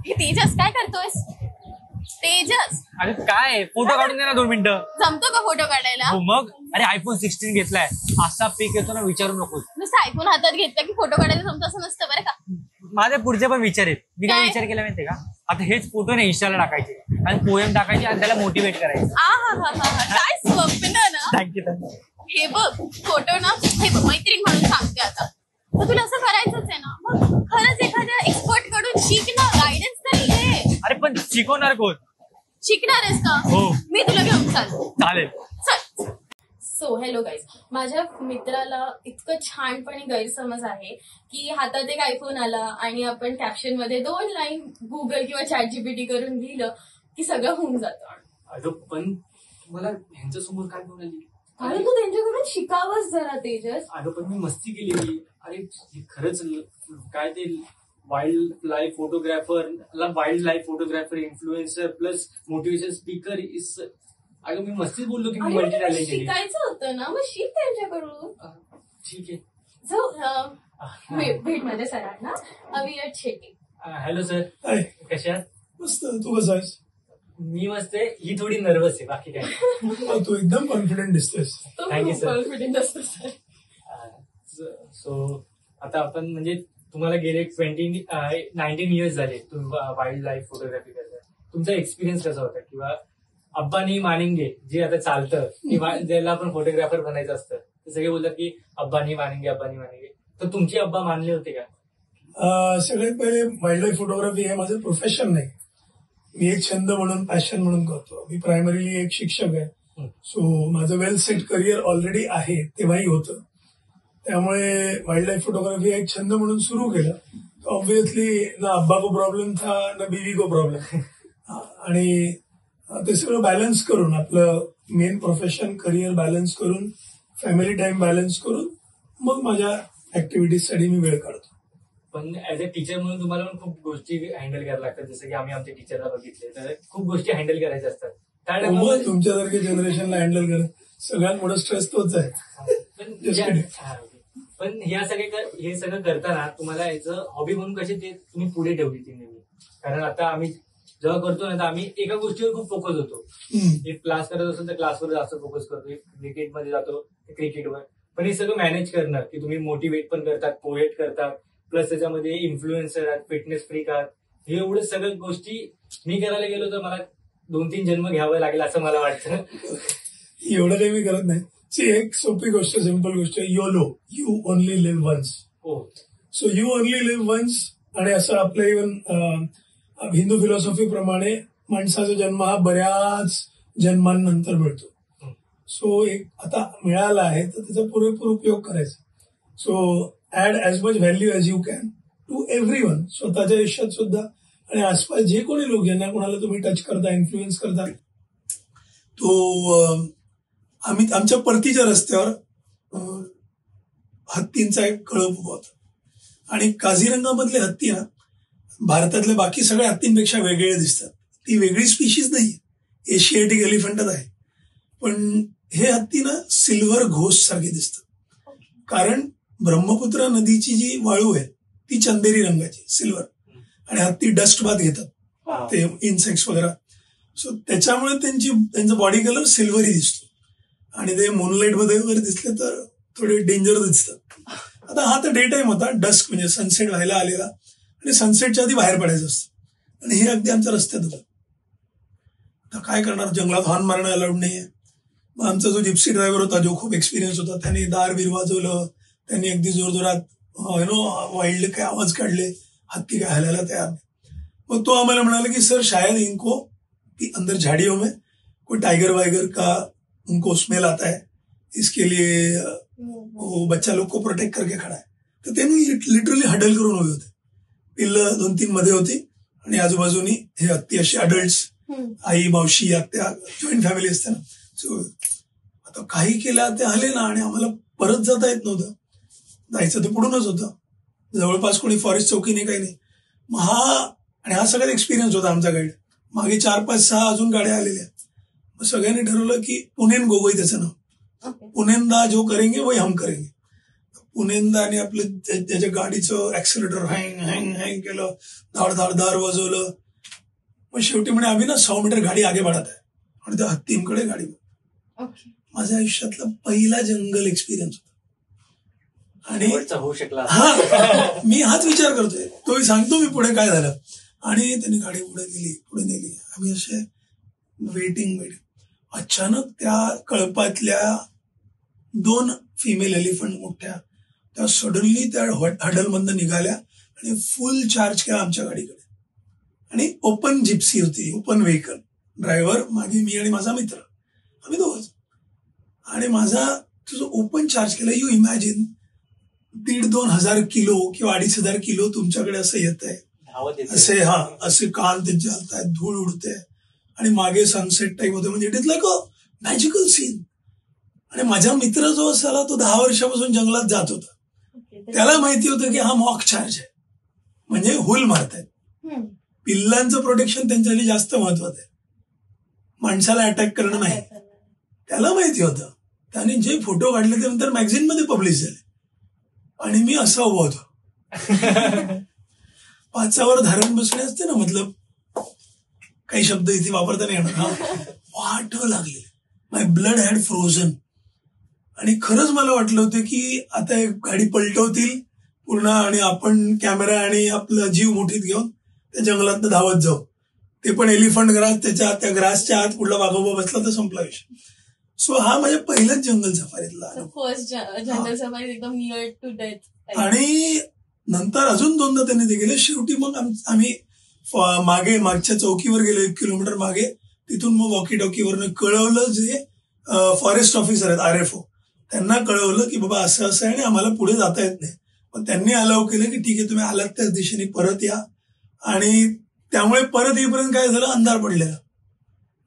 हे तेजस काय करतोयस? तेजस अरे काय फोटो काढून दे ना 2 मिनिटं. जमतो का फोटो काढायला? हो मग. अरे आयफोन 16 घेतलाय, असा पिक येतो ना विचारू नकोस. नुसतं आयफोन हातात घेतला की फोटो काढायला जमतो असं नसतं बरं का. माझे पुढचे पण विचार आहेत. मी काय काय? विचार केला माहितीये का, आता हेच फोटो ना इंस्टाला टाकायचे आणि पोएम टाकायची आणि त्याला मोटिवेट करायचं. काय स्वप्न ना. थँक्यू. हे बघ फोटो ना, हे बघ मैत्रीण म्हणून सांगते आता, तर तुला असं करायचंच आहे ना, मग खरंच एखाद्या एक्सपर्ट कडून शिक ना, गायडन्स तरी घे. अरे पण शिकवणार कोण? शिकणार आहेस का? हो. मी तुला घेऊन चालतो. चालेल. चल. सो हॅलो गाईज, माझ्या मित्राला इतकं छानपणे गैरसमज आहे की हातात एक आयफोन आला आणि आपण कॅप्शन मध्ये 2 लाईन गुगल किंवा ChatGPT करून लिहिलं की सगळं होऊन जातं. अगं पण मला ह्यांच्या समोर काय बोलायली? अरे तू त्यांच्याकडून शिकावंच जरा तेजस. अगं पण मी मस्ती केलेली. अरे खरंच काय ते wild life photographer influencer plus motivation speaker is. अगं मी मस्तीच बोललो की मी मल्टी टॅलेंटेड. शिकायचं होतं ना, मग शिक त्यांच्याकडून. ठीक आहे. सो भेट माझ्या सरांना, अविनाश शेट्टी. हॅलो सर, कशा? मस्त. तू कसा आहेस? मी मस्त आहे. ही थोडी नर्वस आहे, बाकी काय. तू एकदम कॉन्फिडंट दिसतोस. Thank you sir. कॉन्फिडंट असतो सर. सो आता आपण म्हणजे तुम्हाला गेले 19 इयर्स झाले तुम्ही वाईल्ड लाईफ फोटोग्राफी करताय. तुमचा एक्सपिरियन्स कसा होता? किंवा अब्बा नाही मानेंगे जे आता चालतं किंवा ज्याला आपण फोटोग्राफर बनायचं असतं ते सगळे बोलतात की अब्बा नाही मानेंगे. तर तुमचे अब्बा मानले होते का? सगळ्यात पहिले वाईल्ड लाईफ फोटोग्राफी हे माझं प्रोफेशन नाही, मी एक छंद म्हणून पॅशन म्हणून करतो. मी प्रायमरीली एक शिक्षक आहे. सो माझं वेल सेट करिअर ऑलरेडी आहे, तेव्हाही होतं. त्यामुळे वाइल्ड लाइफ फोटोग्राफी एक छंद म्हणून सुरू केलं. ऑब्वियसली ना अब्बा को प्रॉब्लेम था ना बीवी को प्रॉब्लेम. आणि ते सगळं बॅलन्स करून आपलं मेन प्रोफेशन करिअर बॅलन्स करून फॅमिली टाइम बॅलन्स करून मग माझ्या ऍक्टिव्हिटीजसाठी मी वेळ काढतो. पण ऍज अ टीचर म्हणून तुम्हाला पण खूप गोष्टी हँडल करायला लागतात, जसं की आम्ही आमच्या टीचरला बघितले तर खूप गोष्टी हँडल करायच्या असतात. तुमच्यासारख्या जनरेशनला हँडल करत सगळ्यात मोठा स्ट्रेस तोच आहे. पण हे सगळं करताना तुम्हाला याचं हॉबी म्हणून कशी ते तुम्ही पुढे ठेवली ती नेहमी? कारण आता आम्ही जेव्हा करतो ना तर आम्ही एका गोष्टीवर खूप फोकस होतो. एक क्लास करत असेल तर क्लासवर जास्त फोकस करतो, क्रिकेटमध्ये जातो क्रिकेटवर. पण हे सगळं मॅनेज करणं की तुम्ही मोटिवेट पण करतात, पोएट करतात, प्लस त्याच्यामध्ये इन्फ्लुएन्सर आहात, फिटनेस फ्रीक आहात, हे एवढं सगळ्या गोष्टी मी करायला गेलो तर मला 2-3 जन्म घ्यावं लागेल असं मला वाटतं. एवढं काही मी करत नाही. एक सोपी गोष्ट, सिंपल गोष्ट, YOLO, you only live once. So you only live once. आणि असं आपलं इव्हन हिंदू फिलॉसॉफी प्रमाणे माणसाचा जन्म हा बऱ्याच जन्मांनंतर मिळतो. सो एक आता मिळाला आहे तर त्याचा पुरेपूर उपयोग करायचा. So add as much value as you can to everyone. स्वतःच्या आयुष्यात सुद्धा आणि आसपास जे कोणी लोक ज्यांना कोणाला तुम्ही टच करता, इन्फ्लुएन्स करता. तो आम्ही आमच्या परतीच्या रस्त्यावर हत्तींचा एक कळप उभा होता आणि काझीरंगामधले हत्ती ना भारतातल्या बाकी सगळ्या हत्तींपेक्षा वेगळे दिसतात. ती वेगळी स्पीशीज नाही, एशियाटिक एलिफंटच आहे. पण हे हत्ती ना सिल्वर घोस्ट सारखे दिसतात. कारण ब्रह्मपुत्रा नदीची जी वाळू आहे ती चंदेरी रंगाची सिल्वर, आणि हत्ती डस्ट बाथ घेतात ते इन्सेक्ट्स वगैरे. सो त्याच्यामुळे त्यांचा बॉडी कलर सिल्वरी दिसतो. आणि ते मूनलाईट मध्ये वगैरे दिसले तर थोडे डेंजर दिसतात. आता हा तर डे टाइम होता, डस्क म्हणजे सनसेट व्हायला आलेला आणि सनसेटच्या आधी बाहेर पडायचं असतं. आणि हे अगदी आमच्या रस्त्यात होतं. आता काय करणार, जंगलात हॉर्न मारणं अलाउड नाहीये. मग आमचा जो जिप्सी ड्रायव्हर होता जो खूप एक्सपिरियन्स होता त्याने दार बीर वाजवलं, त्यांनी अगदी जोरजोरात वाईल्ड काय आवाज काढले, हत्ती काय हलायला तयार नाही. मग तो आम्हाला म्हणाला की सर शायद इनको अंदर झाड़ियों में कोई टाइगर वाइगर का उनको स्मेल आता है, इसके लिए वो बच्चा लोग को प्रोटेक्ट करके खड़ा है. तर त्यांनी लिटरली हडल करून उभे होते. पिल्लं 2-3 मध्ये होती आणि आजूबाजूनी हे हत्ती अशी अडल्ट, आई मावशी आत्या, जॉईंट फॅमिली असते ना. सो आता काही केलं ते आले ना आणि आम्हाला परत जाता येत नव्हतं. जायचं तर पुढूनच होतं, जवळपास कोणी फॉरेस्ट चौकी नाही, काही नाही. मग हा सगळ्यात एक्सपिरियन्स होता आमचा गाईड. मागे 4-5-6 अजून गाड्या आलेल्या. मग सगळ्यांनी ठरवलं की पुणेन गोगोई त्याचं नाव, पुणेंदा जो करेंगे वही हम करेंगे. पुणेंदा आणि आपलं त्याच्या गाडीचं ऍक्सिलेटर हँग हँग हँग केलं, धाड धाड दार वाजवलं. मग शेवटी म्हणे आम्ही ना 100 मीटर गाडी आगे बढ़त आहे आणि त्या हत्तींकडे गाडी. ओके. माझ्या आयुष्यातला पहिला जंगल एक्सपिरियन्स होता. आणि शेवटचा होऊ शकला. मी हाच विचार करतोय, तोही सांगतो मी पुढे काय झालं. आणि त्यांनी गाडी पुढे नेली. आम्ही असे वेटिंग. अचानक त्या कळपातल्या 2 फिमेल एलिफंट मोठ्या त्या सडनली त्या हडलमधनं निघाल्या आणि फुल चार्ज केला आमच्या गाडीकडे. आणि ओपन जिप्सी होती, ओपन व्हेकल, ड्रायव्हर मागे मी आणि माझा मित्र, आम्ही दोघंच. आणि माझा तुझं ओपन चार्ज केला. यू इमॅजिन 1,500-2 हजार किलो किंवा 2,500 किलो तुमच्याकडे असं येत आहे, असे कान त्यांचे हलतायत, धूळ उडते आणि मागे सनसेट टाईप होते. म्हणजे it is like a magical scene. आणि माझा मित्र जो असाला तो 10 वर्षापासून जंगलात जात होता. त्याला माहिती होतं की हा मॉक चार्ज आहे, म्हणजे हुल मारतायत. पिल्लांचं प्रोटेक्शन त्यांच्यासाठी जास्त महत्वाचं आहे, माणसाला अटॅक करणं नाही. त्याला माहिती होतं. त्याने जे फोटो काढले ते नंतर मॅगझिन मध्ये पब्लिश झाले. आणि मी असा उभा होतो. पाचावर धारण बसणे असते ना, मतलब काही शब्द इथे वापरता नाही येणार. वाट लागले, माय ब्लड हॅड फ्रोझन. आणि खरंच मला वाटलं होतं की आता एक गाडी पलटवतील पूर्ण आणि आपण कॅमेरा आणि आपला जीव मुठीत घेऊन त्या जंगलात धावत जाऊ. ते पण एलिफंट ग्रास, त्या ग्रासच्या आत कुठला वाघोबा बसला तर संपला विषय. सो हा माझ्या पहिल्याच जंगल सफारीतला फर्स्ट जंगल सफारी एकदम नियर टू डेथ. आणि नंतर अजून 2दा त्यांनी ते गेले. शेवटी मग आम्ही मागच्या चौकीवर गेलो, 1 किलोमीटर मागे. तिथून मग वॉकी टॉकीवरनं कळवलं, जे फॉरेस्ट ऑफिसर आहेत RFO, त्यांना कळवलं की बाबा असं असं आहे आणि आम्हाला पुढे जाता येत नाही. पण त्यांनी अलाव केलं की ठीक आहे, तुम्ही आलात त्याच दिशेने परत या. आणि त्यामुळे परत येईपर्यंत काय झालं, अंधार पडलेला.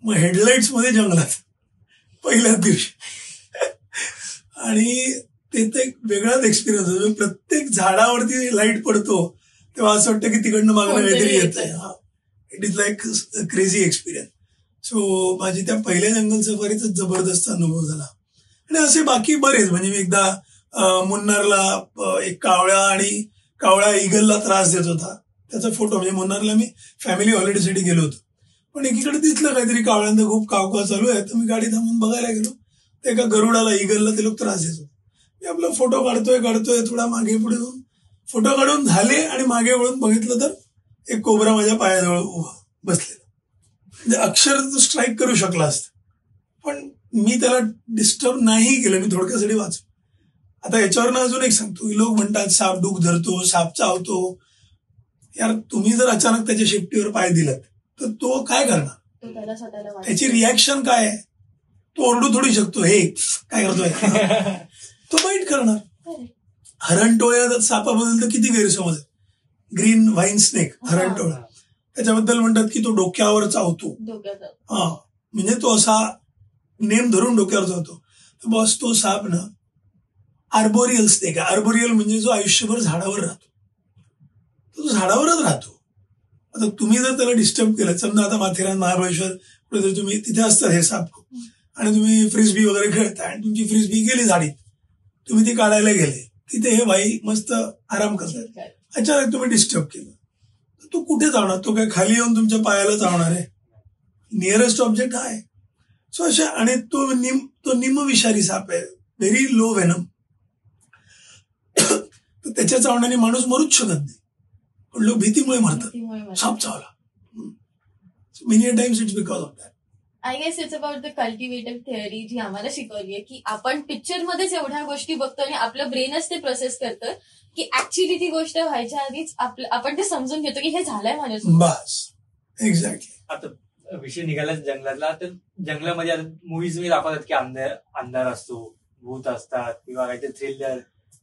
मग हेडलाईट्स मध्ये जंगलात पहिल्याच दिवशी. आणि ते तर एक वेगळाच एक्सपिरियन्स होतो. प्रत्येक झाडावरती लाईट पडतो तेव्हा असं वाटतं की तिकडनं मागणं काहीतरी येत आहे. It is like crazy experience. So माझी त्या पहिल्या जंगल सफारीचा जबरदस्त अनुभव झाला. आणि असे बाकी बरेच, म्हणजे मी एकदा मुन्नारला एक कावळा इगलला त्रास देत होता, त्याचा फोटो. म्हणजे मुन्नारला मी फॅमिली हॉलिडेसाठी गेलो होतो, पण एकीकडे दिसलं काहीतरी कावळ्यांना खूप कावकाव चालू आहे, तर मी गाडी थांबून बघायला गेलो. तर एका गरुडाला, इगलला ते लोक त्रास देत होते. मी आपला फोटो काढतोय, थोडा मागे पुढे होऊन फोटो काढून झाले आणि मागे वळून बघितलं तर एक कोबरा माझ्या पायाजवळ उभा बसलेला. म्हणजे अक्षर तो स्ट्राईक करू शकला असतं, पण मी त्याला डिस्टर्ब नाही केलं. मी थोडक्यासाठी वाचलो. आता याच्यावरनं अजून एक सांगतो की लोक म्हणतात साप डूक धरतो, साप चावतो. यार, तुम्ही जर अचानक त्याच्या शेपटीवर पाय दिलात तर तो काय करणार? त्याची रिॲक्शन काय आहे? तो ओरडू थोडी शकतो, हे काय करतोय, तो बाईट करणार. हरणटोळ्या सापाबद्दल तर किती गैरसमज आहे. ग्रीन व्हाईन स्नेक, हरणटोळा, त्याच्याबद्दल म्हणतात की तो डोक्यावर चावतो. म्हणजे तो असा नेम धरून डोक्यावर चावतो. तर बस तो साप ना आर्बोरियल स्नेक आहे. आर्बोरियल म्हणजे जो आयुष्यभर झाडावर राहतो, तो झाडावरच राहतो. आता तुम्ही जर त्याला डिस्टर्ब केलं, समजा आता माथेरान, महाबळेश्वर कुठेतरी तुम्ही तिथे असतात हे साप, आणि तुम्ही फ्रिस्बी वगैरे खेळताय आणि तुमची फ्रिस्बी गेली झाडीत, तुम्ही ती काढायला गेले, तिथे हे बाई मस्त आराम करतात, अचानक तुम्ही डिस्टर्ब केलं तर तो कुठे चावणार? तो काय खाली येऊन तुमच्या पायाला चावणार आहे? नियरेस्ट ऑब्जेक्ट हा आहे. सो अशा, आणि तो निमविषारी साप आहे, व्हेरी लो व्हेनम. तर त्याच्या चावण्याने माणूस मरूच शकत नाही, पण लोक भीतीमुळे मरतात. साप चावला. Many times it's because of that. I guess it's about the cultivative theory, जी आम्हाला शिकवली आहे की आपण पिक्चरमध्येच एवढ्या गोष्टी बघतो आणि आपलं ब्रेनच ते प्रोसेस करतं की ऍक्च्युली ती गोष्ट व्हायच्या आधीच आपण ते समजून घेतो की हे झालंय माझ्या. बस, एक्झॅक्टली. आता विषय निघाला जंगलातला, तर जंगलामध्ये आता मूवीज मी दाखवतात की अंधार असतो, भूत असतात किंवा काहीतरी थ्रिलर.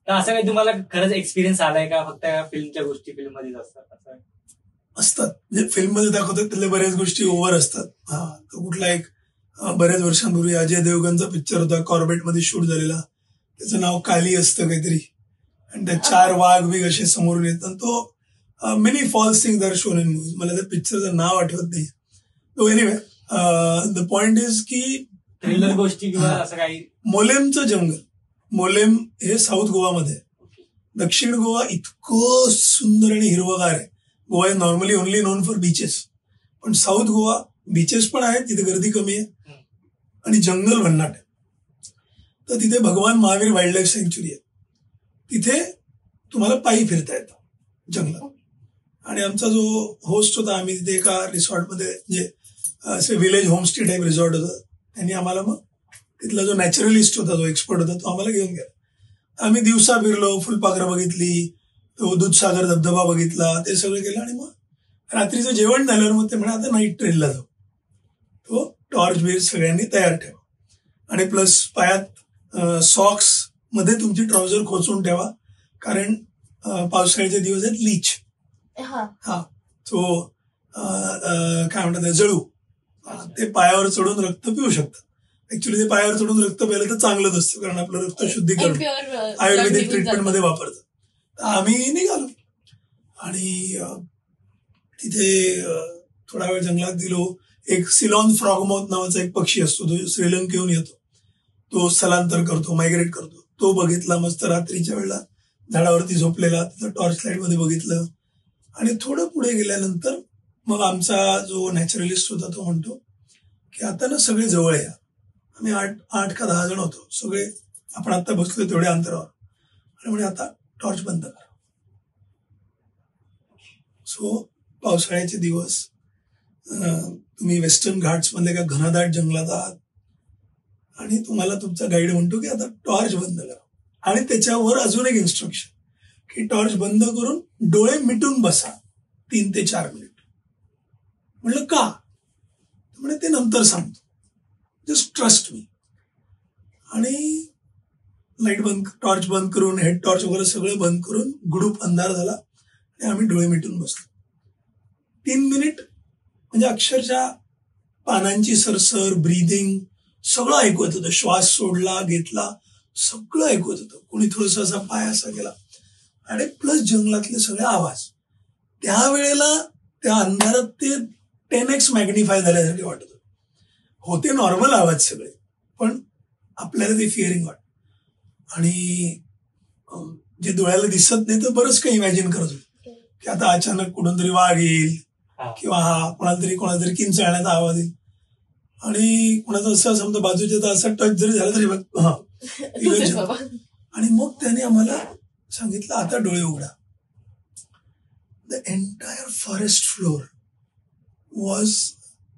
तर असं काही तुम्हाला खरंच एक्सपिरियन्स आलाय का? फक्त फिल्मच्या गोष्टी फिल्ममध्येच असतात? म्हणजे फिल्ममध्ये दाखवतात त्यातल्या बऱ्याच गोष्टी ओव्हर असतात. तो कुठला एक बऱ्याच वर्षांपूर्वी अजय देवगणचा पिक्चर होता, कॉर्बेटमध्ये शूट झालेला, त्याचं नाव काली असतं काहीतरी, आणि त्या 4 वाघ बी असे समोरून येतात. Too many false things are shown in movies. मला त्या पिक्चरचं नाव आठवत नाही. तो एनिवे, द पॉइंट इज की थ्रिलर गोष्टी किंवा असं काही. मोलेमचं जंगल, मोलेम हे साऊथ गोवामध्ये, दक्षिण गोवा इतकं सुंदर आणि हिरवगार आहे. Goa is normally only non for beaches, पण साऊथ गोवा बीचेस पण आहेत, तिथे गर्दी कमी आहे आणि जंगल भन्नाट आहे. तर तिथे भगवान महावीर वाईल्ड लाईफ सँच्युरी आहे. तिथे तुम्हाला पायी फिरता येतं जंगलात. आणि आमचा जो होस्ट होता, आम्ही तिथे एका रिसॉर्टमध्ये जे असे विलेज होमस्टे टाईप रिसॉर्ट होतं, त्यांनी आम्हाला मग तिथला जो नॅचरलिस्ट होता, जो एक्सपर्ट होता, तो आम्हाला घेऊन गेला. आम्ही दिवसा फिरलो, फुलपाखरं बघितली, तो दूधसागर धबधबा बघितला, ते सगळं केलं. आणि मग रात्रीचं जेवण झाल्यावर मग ते म्हणा आता नाईट ट्रेनला जाऊ. तो टॉर्च बिर्च सगळ्यांनी तयार ठेवा आणि प्लस पायात सॉक्स मध्ये तुमची ट्राउझर खोचून ठेवा, कारण पावसाळ्याचे दिवस आहेत. लीच हा तो काय म्हणतात जळू, ते पायावर चढून रक्त पिऊ शकतात. ऍक्च्युली ते पायावर चढून रक्त प्यायला तर चांगलंच असतं, कारण आपलं रक्त शुद्धीकरण आयुर्वेदिक ट्रीटमेंटमध्ये वापरतात. आम्ही निघालो आणि तिथे थोडा वेळ जंगलात गेलो. एक सिलॉन फ्रॉगमाउथ नावाचा एक पक्षी असतो, तो श्रीलंकेहून येतो, तो स्थलांतर करतो, मायग्रेट करतो. तो बघितला मस्त रात्रीच्या वेळेला झाडावरती झोपलेला, त्याचं टॉर्च लाईट मध्ये बघितलं. आणि थोडं पुढे गेल्यानंतर मग आमचा जो नॅचरलिस्ट होता तो म्हणतो की आता ना सगळे जवळ या. आम्ही 8 का 10 जण होतो सगळे, आपण आता बसलोय तेवढ्या अंतरावर. आणि म्हणजे आता टॉर्च बंद करा. सो पावसाळ्याचे दिवस, तुम्ही वेस्टर्न घाट्स मधले का घनदाट जंगलात आहात आणि तुम्हाला तुमचा गाईड म्हणतो की आता टॉर्च बंद करा. आणि त्याच्यावर अजून एक इन्स्ट्रक्शन की टॉर्च बंद करून डोळे मिटून बसा 3 ते 4 मिनिट. म्हणलं का? म्हणजे ते नंतर सांगतो, जस्ट ट्रस्ट मी. आणि लाईट बंद, टॉर्च बंद करून, हेड टॉर्च वगैरे सगळं बंद करून गुडूप अंधार झाला आणि आम्ही डोळे मिटून बसलो. 3 मिनिट म्हणजे अक्षरशः पानांची सरसर, ब्रीदिंग सगळं ऐकू येत होतं. श्वास सोडला घेतला सगळं ऐकू येत होतं. कोणी थोडासा असा पाय असा गेला आणि प्लस जंगलातले सगळे आवाज. त्यावेळेला त्या अंधारात ते 10x मॅग्निफाय झाल्यासारखे वाटत होते. नॉर्मल आवाज सगळे, पण आपल्याला ते फिअरिंग वाटत. आणि जे डोळ्याला दिसत नाही तर बरंच काही इमॅजिन करत होते की आता अचानक कुठून तरी वाघ येईल किंवा कोणाला तरी किंचाळण्याचा आवाज येईल. आणि कोणाचं असं समजा बाजूच्या तर असं टच जरी झालं तरी आणि मग त्याने आम्हाला सांगितलं आता डोळे उघडा. The entire forest floor was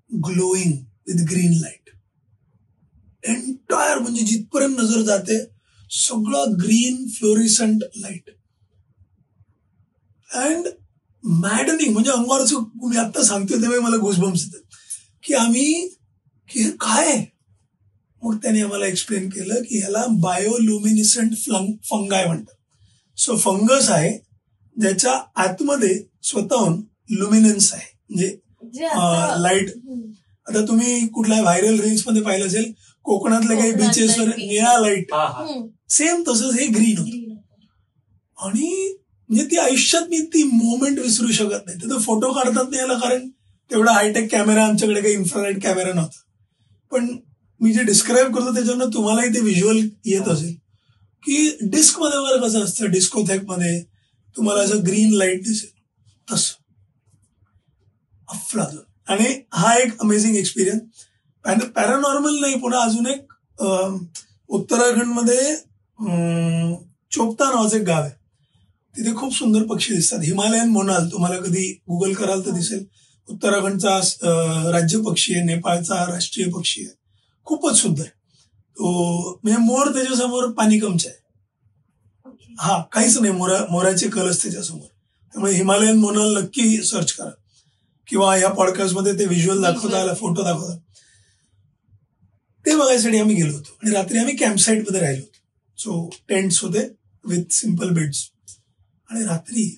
glowing with green light. Entire म्हणजे जिथपर्यंत नजर जाते सगळं ग्रीन फ्लोरिसंट लाईट. अँड मॅडनिंग म्हणजे अंगावरचं, मी आता सांगतोय तेव्हा मला गुजबम्स येतात की आम्ही की काय. मग त्याने आम्हाला एक्सप्लेन केलं की ह्याला बायोल्युमिनिसंट फंगाय म्हणतात. सो फंगस आहे ज्याच्या आतमध्ये स्वतःहून लुमिनन्स आहे, म्हणजे लाईट. आता तुम्ही कुठल्या व्हायरल रील्स मध्ये पाहिलं असेल, कोकणातल्या काही बीचेसवर निळा लाईट, सेम तसंच हे ग्रीन होतं. आणि म्हणजे ती आयुष्यात मी ती मोमेंट विसरू शकत नाही. तर फोटो काढतात नाही याला, कारण तेवढा हायटेक कॅमेरा आमच्याकडे, काही इन्फ्रारेड कॅमेरा नव्हता. पण मी जे डिस्क्राईब करतो त्याच्यानं तुम्हालाही ते व्हिज्युअल येत असेल की डिस्क मध्ये वगैरे कसं असतं, डिस्कोथॅक मध्ये तुम्हाला असं ग्रीन लाईट दिसेल तसं अफलातून. आणि हा एक अमेझिंग एक्सपिरियन्स. पॅरानॉर्मल नाही, पुन्हा अजून एक उत्तराखंडमध्ये चोपता नावाचं एक गाव आहे, तिथे खूप सुंदर पक्षी दिसतात. हिमालयन मोनाल तुम्हाला कधी गुगल कराल तर दिसेल. उत्तराखंडचा राज्य पक्षी आहे, नेपाळचा राष्ट्रीय पक्षी आहे, खूपच सुंदर. तो म्हणजे मोर त्याच्यासमोर पाणी कमच आहे. हा काहीच नाही, मोराचे कलस त्याच्यासमोर. त्यामुळे हिमालयन मोनाल नक्की सर्च करा, किंवा या पॉडकास्टमध्ये ते व्हिज्युअल दाखवता आला, फोटो दाखवता. ते बघायसाठी आम्ही गेलो होतो. आणि रात्री आम्ही कॅम्पसाईट मध्ये राहिलो होतो. सो टेंट्स होते विथ सिम्पल बेड्स. आणि रात्री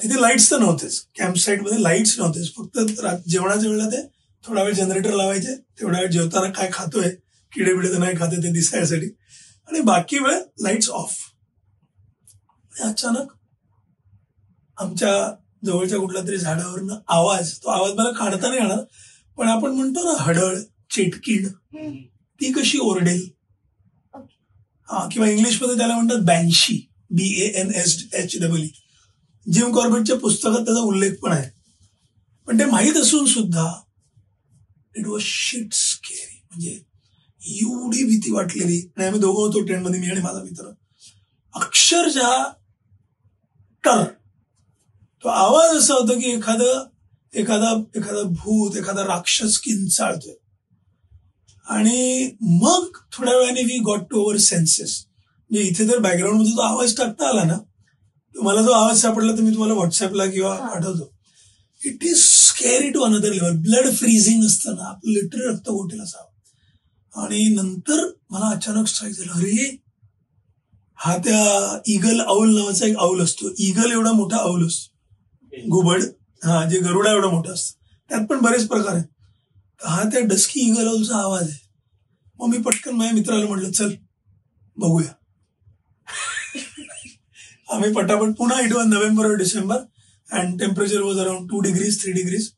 तिथे लाईट्स तर नव्हतेच, कॅम्पसाईट मध्ये लाईट्स नव्हतेच. फक्त जेवणाच्या वेळेला ते थोडा वेळ जनरेटर लावायचे, तेवढ्या वेळ जेवताना काय खातोय, किडे बिडे तर नाही खाते ते दिसायसाठी, आणि बाकी वेळ लाईट्स ऑफ. अचानक आमच्या जवळच्या कुठल्या तरी झाडावरनं आवाज, तो आवाज मला काढता नाही येणार, पण आपण म्हणतो ना हडळ, चिटकीड, ती कशी ओरडेल, किंवा इंग्लिशमध्ये त्याला म्हणतात बॅन्शी, BANSHEE. जिम कॉर्बेटच्या पुस्तकात त्याचा उल्लेख पण आहे. पण ते माहीत असून सुद्धा इट वॉज शिट स्केरी. म्हणजे एवढी भीती वाटलेली. आणि आम्ही दोघं होतो ट्रेनमध्ये, मी आणि माझा मित्र. अक्षरशः टर. तो आवाज असा होता की एखादा भूत, एखादा राक्षस किंचाळतोय. आणि मग थोड्या वेळाने we got to our senses. म्हणजे इथे जर बॅकग्राऊंड मध्ये तो आवाज टाकता आला ना, मला जो आवाज सापडला तर मी तुम्हाला व्हॉट्सअपला किंवा पाठवतो. It is scary to another level. Blood freezing असतं ना, आपलं लिटरली रक्त गोटेल असावं. आणि नंतर मला अचानक स्ट्राईक झालं, अरे हा त्या इगल आऊल नावाचा एक आऊल असतो. इगल एवढा मोठा आऊल असतो, घुबड, हा, जे गरुडा एवढं मोठं असतं. त्यात पण बरेच प्रकार आहेत. हा त्या डस्की इगल आऊलचा आवाज आहे. मग मी पटकन माझ्या मित्राला म्हटलं, चल बघूया. आम्ही पटापट पुन्हा, इट वॉज नोव्हेंबर और December and temperature was around 2 degrees 3 degrees.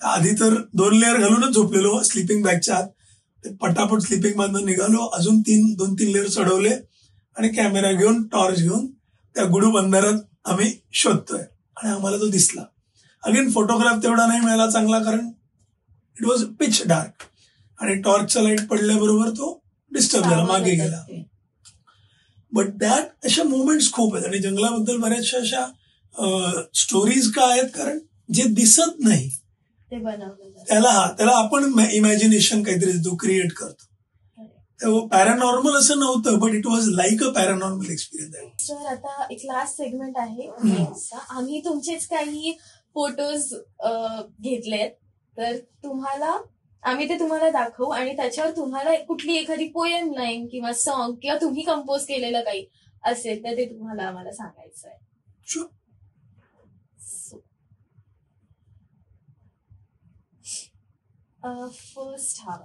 आधी तर 2 लेअर घालूनच झोपलेलो स्लिपिंग बॅगच्या आत. ते पटापट स्लिपिंग बॅगमधून निघालो, अजून 2-3 लेअर चढवले आणि कॅमेरा घेऊन, टॉर्च घेऊन त्या गुडू बंदरात आम्ही शोधतोय. आणि आम्हाला तो दिसला. अगेन फोटोग्राफ तेवढा नाही मिळाला चांगला, कारण इट वॉज पिच डार्क. आणि टॉर्चचा लाईट पडल्याबरोबर तो डिस्टर्ब झाला, मागे गेला. बट दॅट अशा मुवमेंट्स खूप आहेत. आणि जंगलाबद्दल बऱ्याचशा अशा स्टोरीज काय आहेत, कारण जे दिसत नाही त्याला आपण इमॅजिनेशन काहीतरी देतो, क्रिएट करतो. पॅरानॉर्मल असं नव्हतं, but it was like a paranormal experience. Sir, आता एक लास्ट सेगमेंट आहे. आम्ही तुमचेच काही फोटोज घेतलेत, तर आम्ही ते तुम्हाला दाखवू आणि त्याच्यावर तुम्हाला कुठली एखादी पोएम लाईन किंवा सॉन्ग किंवा तुम्ही कंपोज केलेलं काही असेल तर ते तुम्हाला आम्हाला सांगायचं आहे. फर्स्ट हा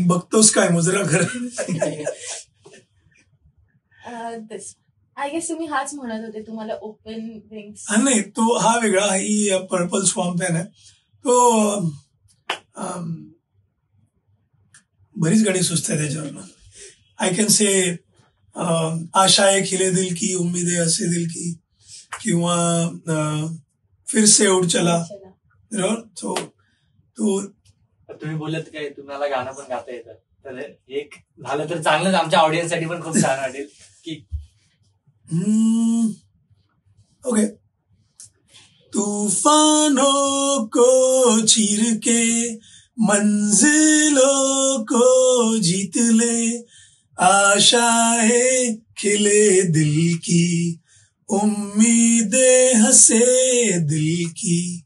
बघतोस काय मुजरा घर. दिस आय गेस तुम्ही हाच म्हणत होते, तुम्हाला ओपन विंग्स. नाही, तो हा वेगळा. ही पर्पल स्वॅम्प आहे ना, तो बरीच गाणी सुचत आहे त्याच्यावर. आय कॅन से आशाएं खिले दिल की, उम्मीदें हसे दिल की, किंवा फिर से उड चला. तो तुम्ही बोलत काय तुम्हाला गाणं पण गाता येतं, तर एक झालं तर चांगलंच. आमच्या ऑडियन्स साठी पण खूप छान वाटेल की ओके. तूफानों को चीर के मंजिलों को जीत ले, आशाएं खिले दिल की, उम्मीदें हंसे दिल की,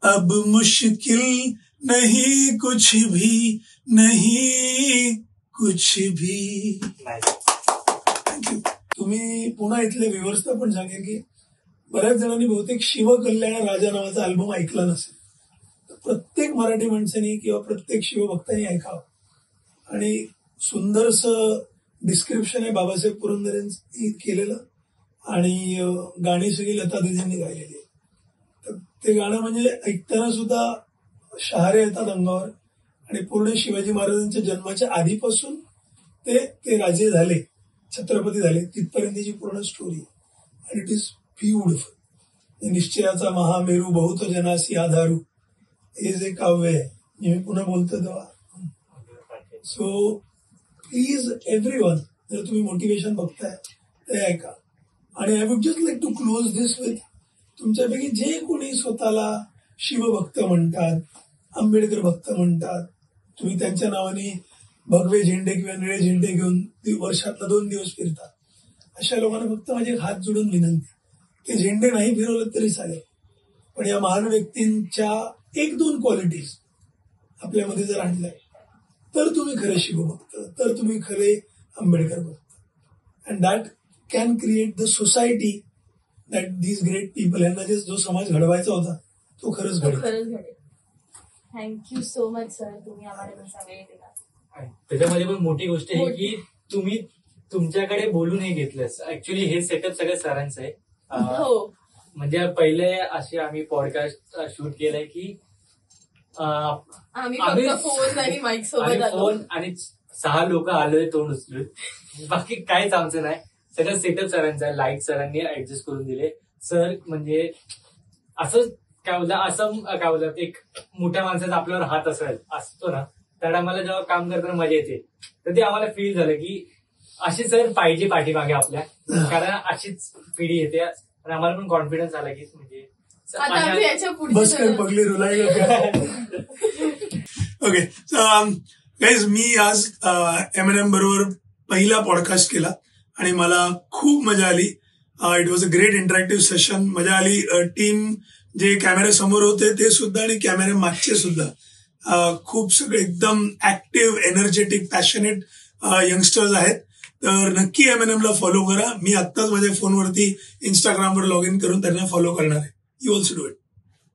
अब मुश्किल नहीं कुछ भी, नहीं कुछ भी. थँक्यू. तुम्ही पुन्हा इथले व्ह्युअर्सला पण सांगेल की बऱ्याच जणांनी बहुतेक शिवकल्याण राजा नावाचा अल्बम ऐकला नसेल. प्रत्येक मराठी माणसाने किंवा प्रत्येक शिवभक्तांनी ऐकावं. आणि सुंदरसं डिस्क्रिप्शन आहे बाबासाहेब पुरंदरेंनी केलेलं, आणि गाणी सगळी लता दीदींनी गायलेली आहे. तर ते गाणं म्हणजे ऐकताना सुद्धा शहारे येतात अंगावर. आणि पूर्ण शिवाजी महाराजांच्या जन्माच्या आधीपासून ते राजे झाले, छत्रपती झाले, तिथपर्यंतची पूर्ण स्टोरी. आणि इट इज ब्युटिफुल. निश्चयाचा महामेरू बहुत जनासी आधारू, हे जे काव्य आहे, मी पुन्हा बोलतो तेव्हा. सो प्लीज एव्हरीवन, जर तुम्ही मोटिवेशन बघताय ते ऐका. आणि I would just like to close this with, तुमच्यापैकी जे कोणी स्वतःला शिवभक्त म्हणतात, आंबेडकर भक्त म्हणतात, तुम्ही त्यांच्या नावाने भगवे झेंडे किंवा निळे झेंडे घेऊन वर्षातला 2 दिवस फिरतात, अशा लोकांना फक्त माझे हात जोडून विनंती, ते झेंडे नाही फिरवलं तरी चालेल, पण या महान व्यक्तींच्या 1-2 क्वालिटीज आपल्यामध्ये जर आणल्या तर तुम्ही खरे शिवभक्त, तर तुम्ही खरे आंबेडकर भक्त. And that can create the society that these great people, यांना जो समाज घडवायचा होता तो खरंच घडेल. थँक्यू सो मच सर, तुम्ही आम्हाला वेळ दिला. त्याच्यामध्ये पण मोठी गोष्ट आहे की तुम्ही तुमच्याकडे बोलून हे घेतलंस. ऍक्च्युली हे सेटअप सगळं सरांचं आहे. म्हणजे पहिले असे आम्ही पॉडकास्ट शूट केलंय की आम्ही फोन आणि माईक सोबत फोन आणि 6 लोक आलोय तोंड उचलून, बाकी काहीच आमचं नाही. सगळं सेटअप सरांचा, लाईट सरांनी ऍडजस्ट करून दिले. सर म्हणजे असं काय बोलतात एक मोठ्या माणसाचा आपल्यावर हात असतो ना, तर आम्हाला जेव्हा काम करताना मजा येते, तर ते आम्हाला फील झालं की असे सर पाहिजे पाठीमागे आपल्या, कारण अशीच पिढी येते आणि आम्हाला पण कॉन्फिडन्स आला की म्हणजे आता आम्ही याच्या बस कर पुढे पगली रुलाई. ओके गाईज, मी आज M&M बरोबर पहिला पॉडकास्ट केला आणि मला खूप मजा आली. It was a great interactive session. मजा आली. टीम जे कॅमेरा समोर होते ते सुद्धा आणि कॅमेरा मागचे सुद्धा खूप सगळे एकदम ऍक्टिव्ह, एनर्जेटिक, पॅशनेट यंगस्टर्स आहेत. तर नक्की M&M ला फॉलो करा. मी आत्ताच माझ्या फोनवरती इंस्टाग्रामवर लॉग इन करून त्यांना फॉलो करणार आहे. You also do it.